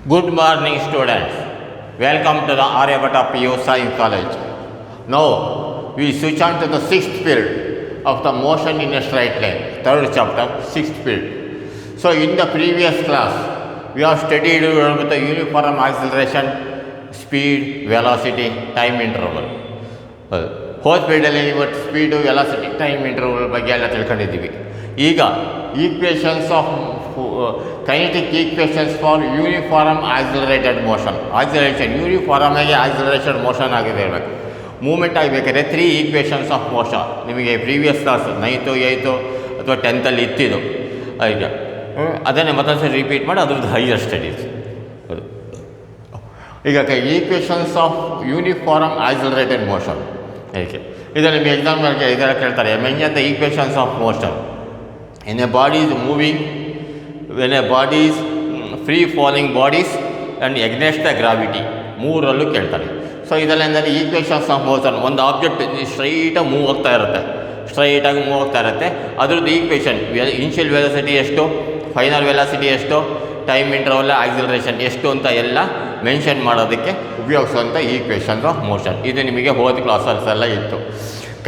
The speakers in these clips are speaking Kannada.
Good morning, students. Welcome to the Aryabhatta PU Science College. Now, we switch on to the sixth period of the motion in a straight line, third chapter, sixth period. So, in the previous class, we have studied with the uniform acceleration, speed, velocity, time interval. ಹೋದ ಪೀರಿಯಡಲ್ಲಿ ಇವತ್ತು ಸ್ಪೀಡು ವೆಲಾಸಿಟಿ ಟೈಮ್ ಇಂಟರ್ವಲ್ ಬಗ್ಗೆ ಎಲ್ಲ ತಿಳ್ಕೊಂಡಿದ್ದೀವಿ. ಈಗ equations of kinetic equations for uniform accelerated motion. Uniform ಆಗಿ ಆಕ್ಸಿಲರೇಷನ್ ಮೋಷನ್ ಆಗಿದೆ ಇರಬೇಕು. ಮೂಮೆಂಟ್ ಆಗಬೇಕಾದ್ರೆ 3 ಈಕ್ವೇಷನ್ಸ್ ಆಫ್ ಮೋಷನ್ ನಿಮಗೆ ಪ್ರೀವಿಯಸ್ ಕ್ಲಾಸ್ 9th 8th ಅಥವಾ 10th ಇತ್ತಿದ್ದು. ಈಗ ಅದನ್ನೇ ಮತ್ತೊಂದು ರಿಪೀಟ್ ಮಾಡಿ ಅದ್ರದ್ದು ಹೈಯರ್ ಸ್ಟಡೀಸ್. ಈಗ equations of uniform accelerated motion ಏಕೆ ಇದರಲ್ಲಿ ನಿಮಗೆ ಎಕ್ಸಾಂಪಲ್ಗೆ ಇದೆಲ್ಲ ಕೇಳ್ತಾರೆ. Mention the equations of motion in a body is moving when a body is free falling bodies and against the gravity, ಮೂರಲ್ಲೂ ಕೇಳ್ತಾರೆ. ಸೊ ಇದೆಲ್ಲ ಅಂದರೆ ಈಕ್ವೇಷನ್ಸ್ ಆಫ್ ಮೋಷನ್. ಒಂದು ಆಬ್ಜೆಕ್ಟ್ ಸ್ಟ್ರೈಟಾಗಿ ಮೂವ್ ಆಗ್ತಾ ಇರುತ್ತೆ, ಅದ್ರದ್ದು ಈಕ್ವೇಷನ್ ಇನಿಷಿಯಲ್ ವೆಲಾಸಿಟಿ ಎಷ್ಟು, ಫೈನಲ್ ವೆಲಾಸಿಟಿ ಎಷ್ಟು, ಟೈಮ್ ಇಂಟರ್ವಲ್ ಆಕ್ಸಿಲರೇಷನ್ ಎಷ್ಟು ಅಂತ ಎಲ್ಲ ಮೆನ್ಷನ್ ಮಾಡೋದಕ್ಕೆ ಉಪಯೋಗಿಸುವಂಥ ಈಕ್ವೇಷನ್ಸ್ ಆಫ್ ಮೋಷನ್. ಇದು ನಿಮಗೆ ಹೋದ ಕ್ಲಾಸಸ್ ಎಲ್ಲ ಇತ್ತು.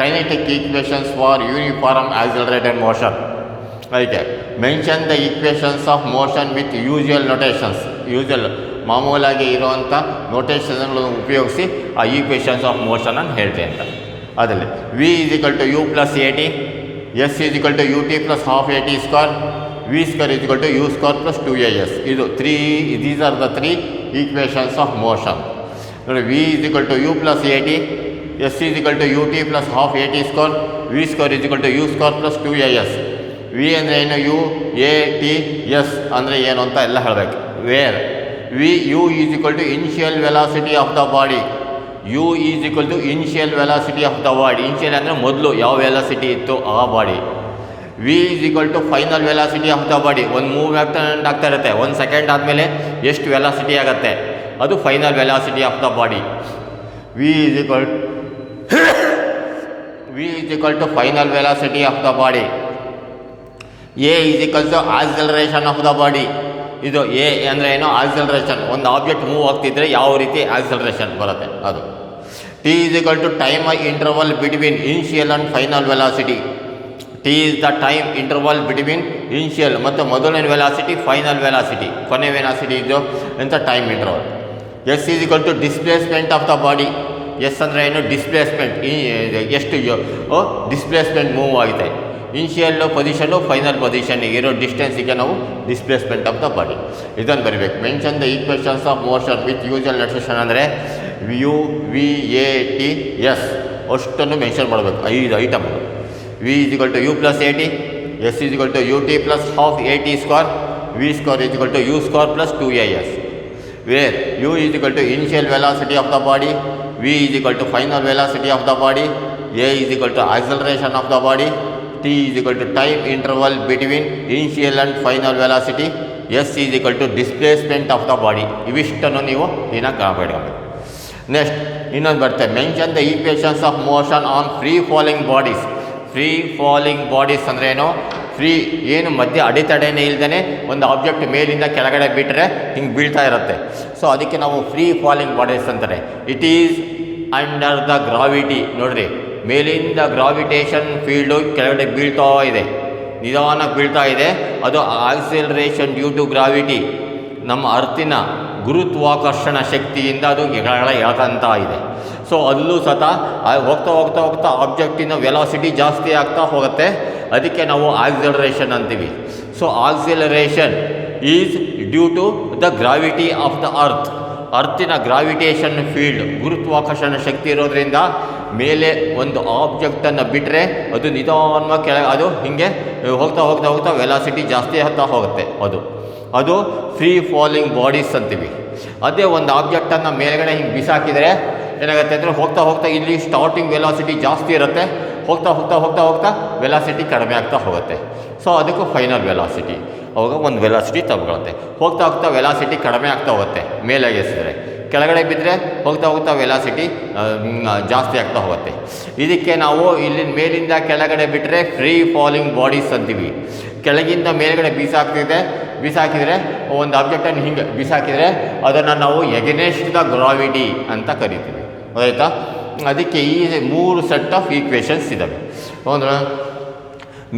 Kinetic equations for uniform accelerated motion. ಅದಕ್ಕೆ mention the equations of motion with usual notations. ಮಾಮೂಲಾಗಿ ಇರುವಂಥ ನೊಟೇಷನ್ಗಳನ್ನು ಉಪಯೋಗಿಸಿ ಆ ಈಕ್ವೇಷನ್ಸ್ ಆಫ್ ಮೋಷನನ್ನು ಹೇಳಿದೆ ಅಂತ. ಅದರಲ್ಲಿ v is equal to you plus A t, s is equal to u t plus half a t square, v square is equal to u square plus 2as. These are the 3 equations of motion. ನೋಡಿ, v is equal to you plus A t, s is equal to u t plus half a t square, v square is equal to u square plus 2as. V ಅಂದರೆ ಏನು, ಯು, ಎ, ಟಿ, ಎಸ್ ಅಂದರೆ ಏನು ಅಂತ ಎಲ್ಲ ಹೇಳಬೇಕು. Where u is equal to initial velocity of the body. U is equal to initial velocity of the body. Initial ಅಂದರೆ ಮೊದಲು ಯಾವ ವೆಲಾಸಿಟಿ ಇತ್ತು ಆ body. V is equal to final velocity of the body. ಒಂದು ಮೂವ್ಮೆಂಟ್ ಆಗ್ತಾ ಇರುತ್ತೆ, 1 ಸೆಕೆಂಡ್ ಆದಮೇಲೆ ಎಷ್ಟು ವೆಲಾಸಿಟಿ ಆಗುತ್ತೆ ಅದು final velocity of the body. V is equal to final velocity of the body. A is equal to acceleration of the body. ಇದು ಎ ಅಂದರೆ ಏನೋ ಆಕ್ಸಿಲರೇಷನ್. ಒಂದು ಆಬ್ಜೆಕ್ಟ್ ಮೂವ್ ಆಗ್ತಿದ್ರೆ ಯಾವ ರೀತಿ ಆಕ್ಸಿಲರೇಷನ್ ಬರುತ್ತೆ ಅದು. T is equal to time interval between initial and final velocity. T is the time interval between initial ಮತ್ತು ಮೊದಲನೇ ವೆಲಾಸಿಟಿ, ಫೈನಲ್ ವೆಲಾಸಿಟಿ, ಕೊನೆ ವೆಲಾಸಿಟಿ ಇದು ಅಂತ time interval. S is equal to displacement of the body. S ಅಂದರೆ ಏನು, ಡಿಸ್ಪ್ಲೇಸ್ಮೆಂಟ್. ಎಷ್ಟು ಡಿಸ್ಪ್ಲೇಸ್ಮೆಂಟ್ ಮೂವ್ ಆಗಿದೆ, ಇನಿಷಿಯಲ್ ಪೊಸಿಷನ್ನು ಫೈನಲ್ ಪೊಸಿಷನ್ನಿಗೆ ಇರೋ ಡಿಸ್ಟೆನ್ಸಿಗೆ ನಾವು ಡಿಸ್ಪ್ಲೇಸ್ಮೆಂಟ್ ಆಫ್ ದ ಬಾಡಿ. ಇದನ್ನು ಬರೀಬೇಕು. Mention the equations of motion with usual notation ಅಂದರೆ u, v, a, t, s ಅಷ್ಟನ್ನು ಮೆನ್ಷನ್ ಮಾಡಬೇಕು. 5 ಐಟಮ್ಗಳು. V is equal to you plus A t, s is equal to u t plus half a t square, v square is equal to u square plus 2as. Where u is equal to initial velocity of the body, v is equal to final velocity of the body, a is equal to acceleration of the body, t is equal to time interval between initial and final velocity, s is equal to displacement of the body. ಇವಿಷ್ಟನ್ನು ನೀವು ದಿನಾಂಕ ಕಾಪಾಡ್ಕೋಬೇಕು. ನೆಕ್ಸ್ಟ್ ಇನ್ನೊಂದು ಬರುತ್ತೆ. Mention the equations of motion on free falling bodies. Free falling bodies ಅಂದರೆ ಏನು, ಫ್ರೀ ಏನು ಮಧ್ಯೆ ಅಡೆತಡೆನೇ ಇಲ್ದೇ ಒಂದು ಆಬ್ಜೆಕ್ಟ್ ಮೇಲಿಂದ ಕೆಳಗಡೆ ಬಿಟ್ಟರೆ ಹಿಂಗೆ ಬೀಳ್ತಾ ಇರುತ್ತೆ. ಸೊ ಅದಕ್ಕೆ ನಾವು ಫ್ರೀ ಫಾಲಿಂಗ್ ಬಾಡೀಸ್ ಅಂತಾರೆ. It is under the gravity. ನೋಡಿರಿ, ಮೇಲಿಂದ ಗ್ರಾವಿಟೇಷನ್ ಫೀಲ್ಡು ಕೆಳಗಡೆ ಬೀಳ್ತಾ ಇದೆ, ನಿಧಾನಕ್ಕೆ ಬೀಳ್ತಾ ಇದೆ. ಅದು ಆಕ್ಸಿಲರೇಷನ್ ಡ್ಯೂ ಟು ಗ್ರಾವಿಟಿ. ನಮ್ಮ ಅರ್ಥಿನ ಗುರುತ್ವಾಕರ್ಷಣ ಶಕ್ತಿಯಿಂದ ಅದು ಕೆಳಗಡೆ ಎಳ್ಕೊಂತ ಇದೆ. ಸೊ ಅಲ್ಲೂ ಸತ ಹೋಗ್ತಾ ಆಬ್ಜೆಕ್ಟಿನ ವೆಲಾಸಿಟಿ ಜಾಸ್ತಿ ಆಗ್ತಾ ಹೋಗುತ್ತೆ. ಅದಕ್ಕೆ ನಾವು ಆಕ್ಸಿಲರೇಷನ್ ಅಂತೀವಿ. So acceleration is due to the gravity of the ಅರ್ಥಿನ ಗ್ರಾವಿಟೇಷನ್ ಫೀಲ್ಡ್, ಗುರುತ್ವಾಕರ್ಷಣ ಶಕ್ತಿ ಇರೋದ್ರಿಂದ ಮೇಲೆ ಒಂದು ಆಬ್ಜೆಕ್ಟನ್ನು ಬಿಟ್ಟರೆ ಅದು ನಿಧಾನವಾಗಿ ಅದು ಹೀಗೆ ಹೋಗ್ತಾ ವೆಲಾಸಿಟಿ ಜಾಸ್ತಿ ಆಗ್ತಾ ಹೋಗುತ್ತೆ. ಅದು ಫ್ರೀ ಫಾಲಿಂಗ್ ಬಾಡೀಸ್ ಅಂತೀವಿ. ಅದೇ ಒಂದು ಆಬ್ಜೆಕ್ಟನ್ನು ಮೇಲ್ಗಡೆ ಹಿಂಗೆ ಬಿಸಾಕಿದರೆ ಏನಾಗುತ್ತೆ ಅಂದರೆ ಹೋಗ್ತಾ ಇಲ್ಲಿ ಸ್ಟಾರ್ಟಿಂಗ್ ವೆಲಾಸಿಟಿ ಜಾಸ್ತಿ ಇರುತ್ತೆ, ಹೋಗ್ತಾ ವೆಲಾಸಿಟಿ ಕಡಿಮೆ ಆಗ್ತಾ ಹೋಗುತ್ತೆ. ಸೊ ಅದಕ್ಕೂ ಫೈನಲ್ ವೆಲಾಸಿಟಿ ಅವಾಗ ಒಂದು ವೆಲಾಸಿಟಿ ತಗೊಳುತ್ತೆ. ಹೋಗ್ತಾ ವೆಲಾಸಿಟಿ ಕಡಿಮೆ ಆಗ್ತಾ ಹೋಗುತ್ತೆ ಮೇಲೆ ಎಸಿದ್ರೆ. ಕೆಳಗಡೆ ಬಿದ್ದರೆ ಹೋಗ್ತಾ ವೆಲಾಸಿಟಿ ಜಾಸ್ತಿ ಆಗ್ತಾ ಹೋಗುತ್ತೆ. ಇದಕ್ಕೆ ನಾವು ಇಲ್ಲಿ ಮೇಲಿಂದ ಕೆಳಗಡೆ ಬಿಟ್ಟರೆ ಫ್ರೀ ಫಾಲಿಂಗ್ ಬಾಡೀಸ್ ಅಂತೀವಿ. ಕೆಳಗಿಂದ ಮೇಲ್ಗಡೆ ಬೀಸಾಗ್ತಿದೆ, ಬಿಸಾಕಿದರೆ ಒಂದು ಆಬ್ಜೆಕ್ಟನ್ನು ಹಿಂಗೆ ಬಿಸಾಕಿದರೆ ಅದನ್ನು ನಾವು ಎಗನೆಸ್ಟ್ ದ ಗ್ರಾವಿಟಿ ಅಂತ ಕರಿತೀವಿ. ಆಯಿತಾ? ಅದಕ್ಕೆ ಈ 3 ಸೆಟ್ ಆಫ್ ಈಕ್ವೇಷನ್ಸ್ ಇದ್ದಾವೆ. ಅಂದರೆ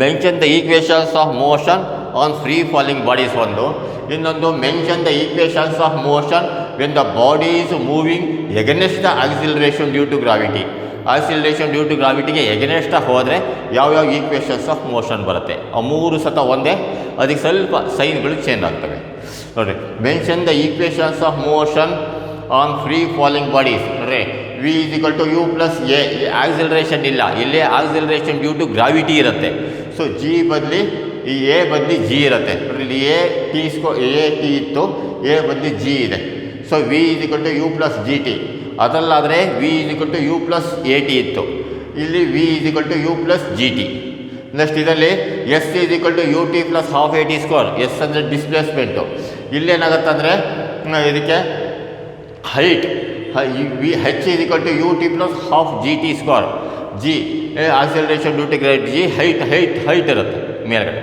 mention the equations of motion on free falling bodies ಒಂದು, ಇನ್ನೊಂದು mention the equations of motion when the body is moving against the acceleration due to gravity. Acceleration due to ಗ್ರಾವಿಟಿಗೆ ಎಗನೆಸ್ಟಾಗಿ ಹೋದರೆ ಯಾವ್ಯಾವ ಈಕ್ವೇಷನ್ಸ್ ಆಫ್ ಮೋಷನ್ ಬರುತ್ತೆ, ಆ 3 ಸತ ಒಂದೇ, ಅದಕ್ಕೆ ಸ್ವಲ್ಪ ಸೈನ್ಗಳು ಚೇಂಜ್ ಆಗ್ತವೆ. ನೋಡಿರಿ, mention the equations of motion on free falling bodies. ನೋಡಿರಿ, v is equal to you plus a. Acceleration ಇಲ್ಲ, ಇಲ್ಲೇ ಆಕ್ಸಿಲರೇಷನ್ ಡ್ಯೂ ಟು ಗ್ರಾವಿಟಿ ಇರುತ್ತೆ. ಸೊ ಜಿ ಬದಲಿ ಈ ಎ ಬದಲಿ ಜಿ ಇರುತ್ತೆ. ನೋಡಿರಿ, ಇಲ್ಲಿ ಎ ಟಿ ಇತ್ತು, ಎ ಬದಲಿ ಜಿ ಇದೆ. So v is equal to you plus g t. ಅದರಲ್ಲಾದರೆ v is equal to you plus A t ಇತ್ತು, ಇಲ್ಲಿ v is equal to you plus g t. Next ಇದರಲ್ಲಿ s is equal to u t plus half a t square. S ಅಂದರೆ ಡಿಸ್ಪ್ಲೇಸ್ಮೆಂಟು. ಇಲ್ಲೇನಾಗುತ್ತೆ ಅಂದರೆ ಇದಕ್ಕೆ height v h is equal to u t plus half g t square. G acceleration due to gravity, g height ಇರುತ್ತೆ ಮೇಲ್ಗಡೆ.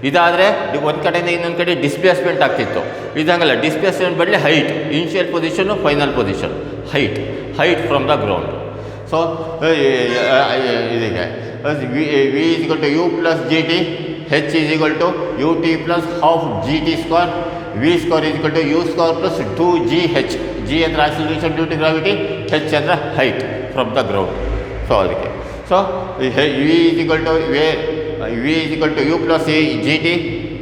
ಇದಾದರೆ ಒಂದು ಕಡೆಯಿಂದ ಇನ್ನೊಂದು ಕಡೆ ಡಿಸ್ಪ್ಲೇಸ್ಮೆಂಟ್ ಆಗ್ತಿತ್ತು. ಇದಂಗಲ್ಲ, ಡಿಸ್ಪ್ಲೇಸ್ಮೆಂಟ್ ಬದಲಿ height, initial position final position, height from the ground. So ಇದಕ್ಕೆ v is equal to you plus g T, H is equal to u t plus half g t square, v square is equal to u square plus 2GH. G ಅಂದರೆ ಆಕ್ಸಿಲರೇಷನ್ ಡ್ಯೂ ಟು ಗ್ರಾವಿಟಿ, ಹೆಚ್ ಅಂದರೆ height from the ground. So ಅದಕ್ಕೆ V is equal to V is equal to you plus g T,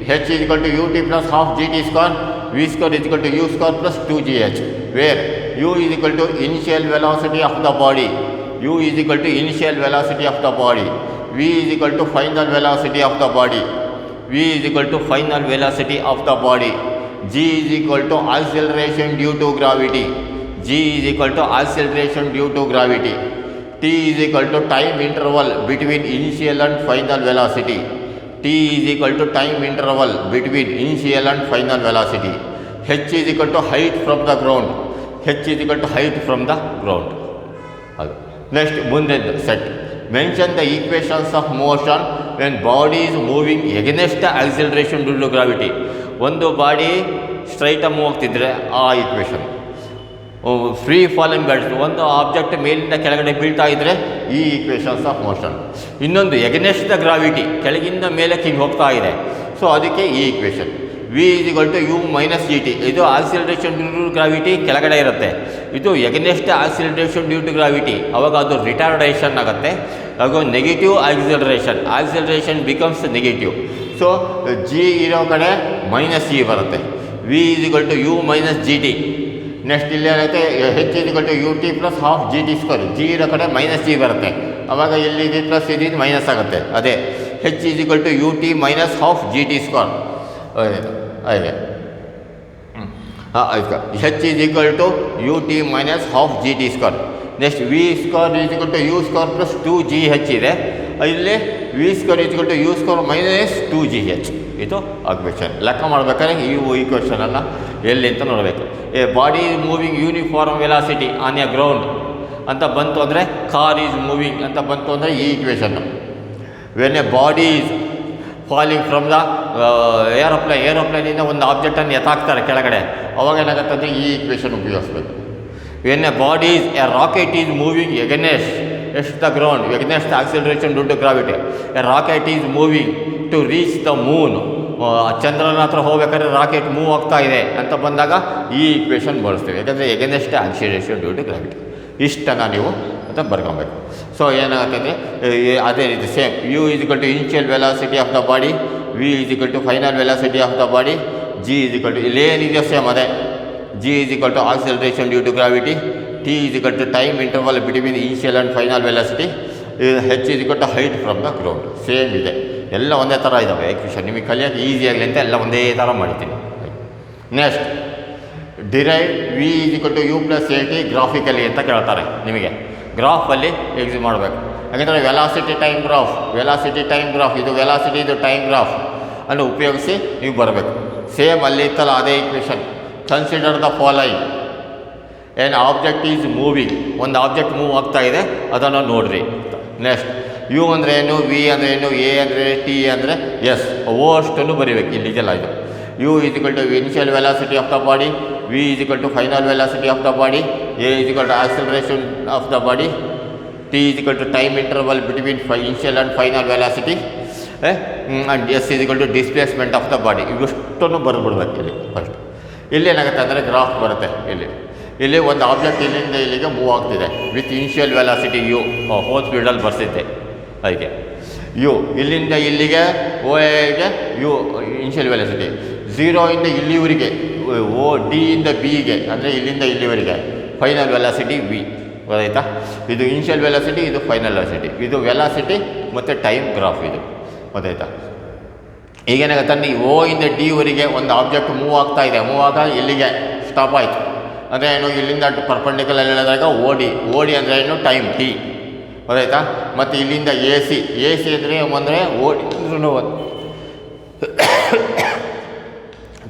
H is equal to u t plus half g t square, v square is equal to u square plus 2GH, wear u is equal to initial velocity of the body, u is equal to initial velocity of the body, v is equal to final velocity of the body, v is equal to final velocity of the body, g is equal to acceleration due to gravity, g is equal to acceleration due to gravity, t is equal to time interval between initial and final velocity, t is equal to time interval between initial and final velocity, h is equal to height from the ground, h is equal to height from the ground. ಅದು ನೆಕ್ಸ್ಟ್ ಮುಂದೆ set mention the equations of motion when body is moving against the acceleration due to gravity. ಒಂದು ಬಾಡಿ ಸ್ಟ್ರೈಟಾಗಿ ಮೂವ್ ಆಗ್ತಿದ್ರೆ ಆ ಈಕ್ವೇಷನ್. ಫ್ರೀ ಫಾಲಿಂಗ್ ಬ್ಯಾಡ್ಸ್, ಒಂದು ಆಬ್ಜೆಕ್ಟ್ ಮೇಲಿಂದ ಕೆಳಗಡೆ ಬೀಳ್ತಾ ಇದ್ದರೆ ಈ ಈಕ್ವೇಷನ್ಸ್ ಆಫ್ ಮೋಷನ್. ಇನ್ನೊಂದು ಎಗನೆಸ್ಟ್ ದ ಗ್ರಾವಿಟಿ, ಕೆಳಗಿಂದ ಮೇಲೆ ಹಿಂಗೆ ಹೋಗ್ತಾ ಇದೆ, ಸೊ ಅದಕ್ಕೆ ಈ equation. V is equal to u minus g t. ಇದು ಆಕ್ಸಿಲರೇಷನ್ ಡ್ಯೂ ಟು ಗ್ರಾವಿಟಿ ಕೆಳಗಡೆ ಇರುತ್ತೆ, ಇದು against acceleration due to gravity. ಅವಾಗ ಅದು ರಿಟಾರ್ಡೇಷನ್ ಆಗುತ್ತೆ, ಹಾಗೂ negative acceleration becomes negative. So g ಇರೋ ಕಡೆ ಮೈನಸ್ ಜಿ ಬರುತ್ತೆ. V is equal to u minus g t. Next ಇಲ್ಲಿ ಏನಾಗುತ್ತೆ, h is equal to u t plus half g t square. G ಇರೋ ಕಡೆ ಮೈನಸ್ ಜಿ ಬರುತ್ತೆ, ಅವಾಗ ಇಲ್ಲಿ ಇದು ಪ್ಲಸ್ ಇದು ಮೈನಸ್ ಆಗುತ್ತೆ. ಅದೇ h is equal to u t minus half g t square. ಹಾಗೆ ಆಯ್ತು, h is equal to u t minus half g t square. Next v square is equal to u square plus 2GH ಇದೆ. ಇಲ್ಲಿ v square is equal to u square minus 2GH. ಇದು ಈಕ್ವೇಷನ್ ಲೆಕ್ಕ ಮಾಡಬೇಕಾದ್ರೆ ಈ ಈಕ್ವೇಷನನ್ನು ಎಲ್ಲಿ ಅಂತ ನೋಡಬೇಕು. A body is moving uniform velocity on A ground ಅಂತ ಬಂತು ಅಂದರೆ, ಕಾರ್ ಈಸ್ ಮೂವಿಂಗ್ ಅಂತ ಬಂತು ಅಂದರೆ ಈ equation. When a body is falling from the ಏರೋಪ್ಲೇನಿಂದ ಒಂದು ಆಬ್ಜೆಕ್ಟನ್ನು ಎತ್ತಾಕ್ತಾರೆ ಕೆಳಗಡೆ, ಅವಾಗ ಏನಾಗುತ್ತೆ ಅಂದರೆ ಈ ಈಕ್ವೇಷನ್ ಉಪಯೋಗಿಸ್ಬೇಕು. When a body is a rocket is moving against the ground, against the acceleration due to gravity. A rocket is moving to reach the moon. ಚಂದ್ರನ ಹತ್ರ ಹೋಗ್ಬೇಕಾದ್ರೆ ರಾಕೆಟ್ ಮೂವ್ ಆಗ್ತಾ ಇದೆ ಅಂತ ಬಂದಾಗ ಈ ಈಕ್ವೇಷನ್ ಬಳಸ್ತೀವಿ, ಯಾಕಂದರೆ against acceleration due to gravity. ಇಷ್ಟನ್ನು ನೀವು ಅಂತ ಬರ್ಕೊಬೇಕು. ಸೊ ಏನಾಗುತ್ತೆ ಅಂದರೆ ಅದೇ ರೀತಿ same u is equal to initial velocity of the body, v is equal to final velocity of the body, g is equal to ಇಲ್ಲೇನಿದೆಯೋ ಸೇಮ್ ಅದೇ, g is equal to acceleration due to gravity, t is equal to time interval between initial and final velocity, h is equal to height from the ground. Same ಇದೆ, ಎಲ್ಲ ಒಂದೇ ಥರ ಇದ್ದಾವೆ ಈಕ್ವೇಷನ್. ನಿಮಗೆ ಕಲಿಯೋಕ್ಕೆ ಈಸಿ ಆಗಲಿ ಅಂತ ಎಲ್ಲ ಒಂದೇ ಥರ ಮಾಡಿದ್ದೀನಿ. Next derive v is equal to you plus A t graphically ಅಂತ ಕೇಳ್ತಾರೆ. ನಿಮಗೆ ಗ್ರಾಫಲ್ಲಿ ಎಕ್ಸಿಟ್ ಮಾಡಬೇಕು, ಯಾಕೆಂದರೆ ವೆಲಾಸಿಟಿ ಟೈಮ್ ಗ್ರಾಫ್ ಇದು ವೆಲಾಸಿಟಿ ಇದು ಟೈಮ್ ಗ್ರಾಫ್ ಅನ್ನು ಉಪಯೋಗಿಸಿ ನೀವು ಬರಬೇಕು. ಸೇಮ್ ಅಲ್ಲಿ ಇತ್ತಲ್ಲ ಅದೇ ಈಕ್ವೇಷನ್. Consider the following. ಏನು ಆಬ್ಜೆಕ್ಟ್ ಈಸ್ ಮೂವಿಂಗ್, ಒಂದು ಆಬ್ಜೆಕ್ಟ್ ಮೂವ್ ಆಗ್ತಾ ಇದೆ ಅದನ್ನು ನೋಡಿರಿ. ನೆಕ್ಸ್ಟ್ ಯು ಅಂದರೆ ಏನು, ವಿ ಅಂದರೆ ಏನು, ಎ ಅಂದರೆ ಟಿ ಅಂದರೆ ಎಸ್, ಅಷ್ಟನ್ನು ಬರೀಬೇಕು. ಇಲ್ಲಿಗೆಲ್ಲ ಇದು U is equal to initial velocity of the body, V is equal to final velocity of the body, A is equal to acceleration of the body, T is equal to time interval between initial and final velocity, and S is equal to displacement of the body. ಇವಿಷ್ಟನ್ನು ಬರೆದ್ಬಿಡ್ಬೇಕು ಇಲ್ಲಿ ಫಸ್ಟ್. ಇಲ್ಲಿ ಏನಾಗುತ್ತೆ ಅಂದರೆ ಗ್ರಾಫ್ ಬರುತ್ತೆ. ಇಲ್ಲಿ ಒಂದು ಆಬ್ಜೆಕ್ಟ್ ಇಲ್ಲಿಂದ ಇಲ್ಲಿಗೆ ಮೂವ್ ಆಗ್ತಿದೆ with initial velocity u, whole ಸ್ಪೀಡಲ್ಲಿ ಬರ್ಸಿದ್ದೆ ಅದಕ್ಕೆ ಯು. ಇಲ್ಲಿಂದ ಇಲ್ಲಿಗೆ ಓಗೆ ಯು ಇನಿಷಿಯಲ್ ವೆಲಾಸಿಟಿ, 0 ಇಂದ ಇಲ್ಲಿವರೆಗೆ ಓ ಡಿ ಇಂದ ಬಿಗೆ ಅಂದರೆ ಇಲ್ಲಿಂದ ಇಲ್ಲಿವರೆಗೆ ಫೈನಲ್ ವೆಲಾಸಿಟಿ ವಿ. ಗೊತ್ತಾಯ್ತಾ? ಇದು ಇನಿಷಿಯಲ್ ವೆಲಾಸಿಟಿ, ಇದು ಫೈನಲ್ ವೆಲಾಸಿಟಿ, ಇದು ವೆಲಾಸಿಟಿ ಮತ್ತು ಟೈಮ್ ಗ್ರಾಫ್ ಇದು. ಗೊತ್ತಾಯ್ತಾ? ಈಗೇನಾಗುತ್ತೆ ಅಂದರೆ ಓ ಇಂದ ಡಿವರೆಗೆ ಒಂದು ಆಬ್ಜೆಕ್ಟ್ ಮೂವ್ ಆಗ್ತಾ ಇದೆ, ಮೂವ್ ಆಗ ಇಲ್ಲಿಗೆ ಸ್ಟಾಪ್ ಆಯಿತು ಅಂದರೆ ಏನು, ಇಲ್ಲಿಂದ ಪರ್ಪೆಂಡಿಕ್ಯುಲರ್ ಹೇಳಿದಾಗ ಓಡಿ ಅಂದರೆ ಏನು, ಟೈಮ್ ಟಿ. ಗೊತ್ತಾಯ್ತಾ? ಮತ್ತು ಇಲ್ಲಿಂದ ಎ ಸಿ ಅಂದರೆ O D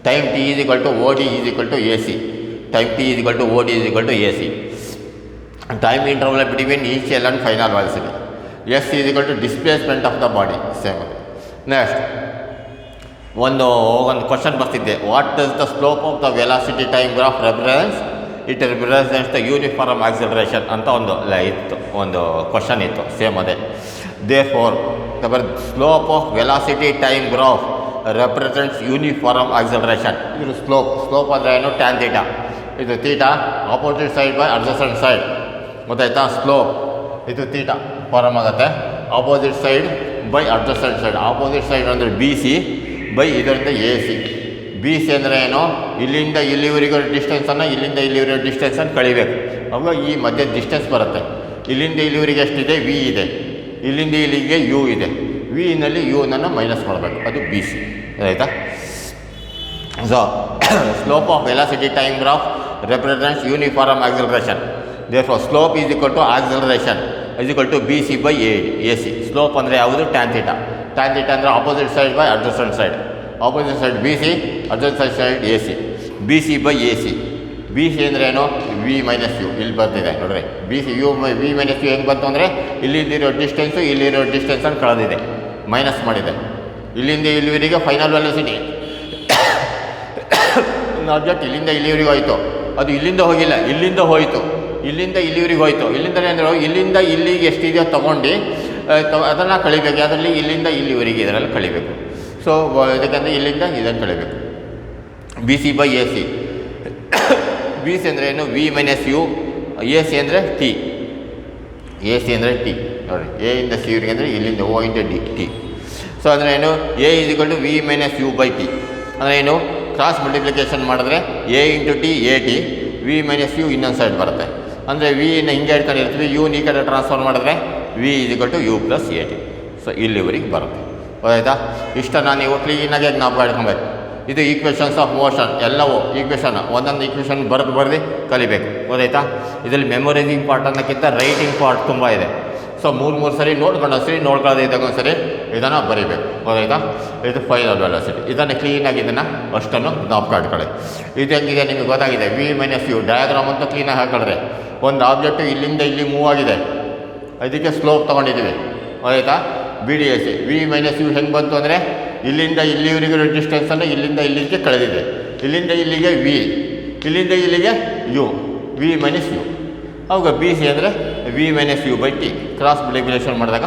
time t is equal to O D is equal to A C. Time t is equal to O D is equal to A C. Time interval between initial and final velocity. S is equal to displacement of the body. Same ಅದು. ನೆಕ್ಸ್ಟ್ ಒಂದು ಕ್ವಶನ್ ಬರ್ತಿದ್ದೆ, what does the slope of the velocity time graph represents? It represents the uniform acceleration ಅಂತ ಒಂದು ಕ್ವಶನ್ ಇತ್ತು. ಸೇಮ್ ಅದೇ. Therefore the slope of velocity time graph represents uniform acceleration. ಇದು ಸ್ಲೋಪ್ ಅಂದರೆ ಏನು, ಟ್ಯಾನ್ ಥೀಟಾ. ಇದು theta opposite side by adjacent side. ಗೊತ್ತಾಯ್ತಾ? ಸ್ಲೋಪ್ ಇದು ಥೀಟಾ ಫಾರಮ್ ಆಗುತ್ತೆ, opposite side by adjacent side. Opposite side ಅಂದರೆ ಬಿ ಸಿ ಬೈ ಇದರಿಂದ ಎ ಸಿ. ಬಿ ಸಿ ಅಂದರೆ ಏನು, ಇಲ್ಲಿಂದ ಇಲ್ಲಿವರೆಗೂ ಡಿಸ್ಟೆನ್ಸನ್ನು ಇಲ್ಲಿಂದ ಇಲ್ಲಿವರೆಗೂ ಡಿಸ್ಟೆನ್ಸನ್ನು ಕಳಿಬೇಕು. ಅವಾಗ ಈ ಮಧ್ಯೆ ಡಿಸ್ಟೆನ್ಸ್ ಬರುತ್ತೆ. ಇಲ್ಲಿಂದ ಇಲ್ಲಿವರೆಗೆ ಎಷ್ಟಿದೆ, ವಿ ಇದೆ. ಇಲ್ಲಿಂದ ಇಲ್ಲಿಗೆ ಯು ಇದೆ. ವಿನಲ್ಲಿ ಯುನನ್ನು ಮೈನಸ್ ಮಾಡಬೇಕು, ಅದು ಬಿ ಸಿ. ಆಯಿತಾ? So slope of velocity time graph represents uniform acceleration. Therefore slope is equal to acceleration is equal to B C by A C. Slope ಅಂದರೆ ಯಾವುದು, ಟ್ಯಾನ್ ಥೀಟಾ. ಟ್ಯಾನ್ ಥೀಟಾ ಅಂದರೆ opposite side by adjacent side. Opposite side B C, adjacent side A C. B C by A C. B C ಅಂದರೆ ಏನು, ವಿ ಮೈನಸ್ ಯು. ಇಲ್ಲಿ ಬರ್ತಿದೆ ನೋಡ್ರಿ, B C u V minus u ಹೆಂಗೆ ಬಂತು ಅಂದರೆ ಇಲ್ಲಿರೋ ಡಿಸ್ಟೆನ್ಸು ಇಲ್ಲಿರೋ ಡಿಸ್ಟೆನ್ಸನ್ನು ಕಳೆದಿದೆ, ಮೈನಸ್ ಮಾಡಿದೆ. ಇಲ್ಲಿಂದ ಇಲ್ಲಿವರೆಗೆ ಫೈನಲ್ ವೆಲಾಸಿಟಿ ಒಂದು ಆಬ್ಜೆಕ್ಟ್ ಇಲ್ಲಿಂದ ಇಲ್ಲಿವರೆಗೂ ಹೋಯಿತು, ಅದು ಇಲ್ಲಿಂದ ಹೋಗಿಲ್ಲ, ಇಲ್ಲಿಂದ ಹೋಯಿತು. ಇಲ್ಲಿಂದ ಇಲ್ಲಿವರೆಗೆ ಹೋಯಿತು. ಇಲ್ಲಿಂದಲೇ ಅಂದರೆ ಇಲ್ಲಿಂದ ಇಲ್ಲಿಗೆ ಎಷ್ಟಿದೆಯೋ ತೊಗೊಂಡು ಅದನ್ನು ಕಳಿಬೇಕು. ಅದರಲ್ಲಿ ಇಲ್ಲಿಂದ ಇಲ್ಲಿವರೆಗೆ ಇದರಲ್ಲಿ ಕಳಿಬೇಕು. ಸೊ ಇದಕ್ಕಂದರೆ ಇಲ್ಲಿಂದ ಇದನ್ನು ಕಳಿಬೇಕು. B C by A C. B C ಅಂದರೆ ಏನು, v minus u. A C ಅಂದರೆ ಟಿ. ಎ ಸಿ ಅಂದರೆ ಟಿ ನೋಡಿ, ಎ ಇಂದ ಸಿ ಇವರಿಗೆ ಅಂದರೆ ಇಲ್ಲಿಂದ ಓ ಇಂದ ಡಿ ಟಿ. ಸೊ ಅಂದರೆ ಏನು, a is equal to v minus you by t. ಅಂದರೆ ಏನು, ಕ್ರಾಸ್ ಮಲ್ಟಿಪ್ಲಿಕೇಶನ್ ಮಾಡಿದ್ರೆ a into t a T, v minus u ಇನ್ನೊಂದು ಸೈಡ್ ಬರುತ್ತೆ. ಅಂದರೆ ವಿನ ಹಿಂಗೆ ಇಟ್ಕೊಂಡಿರ್ತೀವಿ, ಯುನ ಈ ಕಡೆ ಟ್ರಾನ್ಸ್ಫರ್ ಮಾಡಿದ್ರೆ v is equal to you plus A T. So ಇಲ್ಲಿವರೆಗೆ ಬರುತ್ತೆ. ಗೊತ್ತಾಯ್ತಾ? ಇಷ್ಟನ್ನು ನೀವು ಕ್ಲೀನಾಗಿ ಜ್ಞಾಪಕ ಇಟ್ಕೊಬೇಕು. ಇದು ಈಕ್ವೇಷನ್ಸ್ ಆಫ್ ಮೋಷನ್ ಎಲ್ಲವೂ ಈಕ್ವೇಷನ್ ಒಂದೊಂದು ಈಕ್ವೇಷನ್ ಬರೆದು ಕಲಿಬೇಕು. ಗೊತ್ತಾಯ್ತಾ? ಇದರಲ್ಲಿ ಮೆಮೊರೈಸಿಂಗ್ ಪಾರ್ಟ್ ಅನ್ನೋಕ್ಕಿಂತ ರೈಟಿಂಗ್ ಪಾರ್ಟ್ ತುಂಬ ಇದೆ. ಸೊ ಮೂರು ಸರಿ ನೋಡ್ಕೊಳ್ಳೋದು ಇದ್ದಾಗ ಒಂದು ಸರಿ ಇದನ್ನು ಬರೀಬೇಕು. ಗೊತ್ತಾಯ್ತಾ? ಇದು ಫೈನಲ್ ವೆಲಾಸಿಟಿ. ಇದನ್ನು ಕ್ಲೀನಾಗಿ ಇದನ್ನು ಅಷ್ಟನ್ನು ಜ್ಞಾಪಕ ಇಟ್ಕೊಳ್ಳಿ. ಇದು ಹೆಂಗಿದೆ ನಿಮಗೆ ಗೊತ್ತಾಗಿದೆ. ವಿ ಮೈನಸ್ ಯು ಡಯಾಗ್ರಾಮ್ ಅಂತ ಕ್ಲೀನಾಗಿ ಹಾಕಿದ್ರೆ ಒಂದು ಆಬ್ಜೆಕ್ಟು ಇಲ್ಲಿಂದ ಇಲ್ಲಿ ಮೂವ್ ಆಗಿದೆ, ಅದಕ್ಕೆ ಸ್ಲೋಪ್ ತೊಗೊಂಡಿದ್ದೀವಿ. ಗೊತ್ತಾಯ್ತಾ? B D S C. V minus u ಹೆಂಗೆ ಬಂತು ಅಂದರೆ ಇಲ್ಲಿಂದ ಇಲ್ಲಿವರೆಗೂ ಡಿಸ್ಟೆನ್ಸನ್ನು ಇಲ್ಲಿಂದ ಇಲ್ಲಿಗೆ ಕಳೆದಿದೆ. ಇಲ್ಲಿಂದ ಇಲ್ಲಿಗೆ ವಿ, ಇಲ್ಲಿಂದ ಇಲ್ಲಿಗೆ ಯು, ವಿ ಮೈನಸ್ ಯು. ಅವಾಗ ಬಿ ಸಿ ಅಂದರೆ V minus you by T. Cross multiplication ಮಾಡಿದಾಗ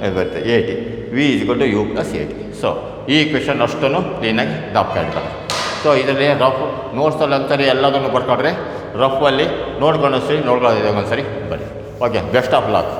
ಇದು ಬರುತ್ತೆ A T. V is equal to you plus A T. So ಈ ಕ್ವೆಶನ್ ಅಷ್ಟನ್ನು ಕ್ಲೀನಾಗಿ ಜ್ಞಾಪಕ ಇಟ್ಕೊಳ್ಳಿ. ಸೊ ಇದರಲ್ಲಿ ರಫ್ ನೋಟ್ಸಲ್ಲಿ ಒಂದ್ಸರಿ ಎಲ್ಲದನ್ನು ಬರ್ಕೊಂಡ್ರೆ ರಫಲ್ಲಿ ನೋಡ್ಕೊಳ್ಳೋದು ಒಂದ್ಸರಿ ಬನ್ನಿ. Okay, best of luck.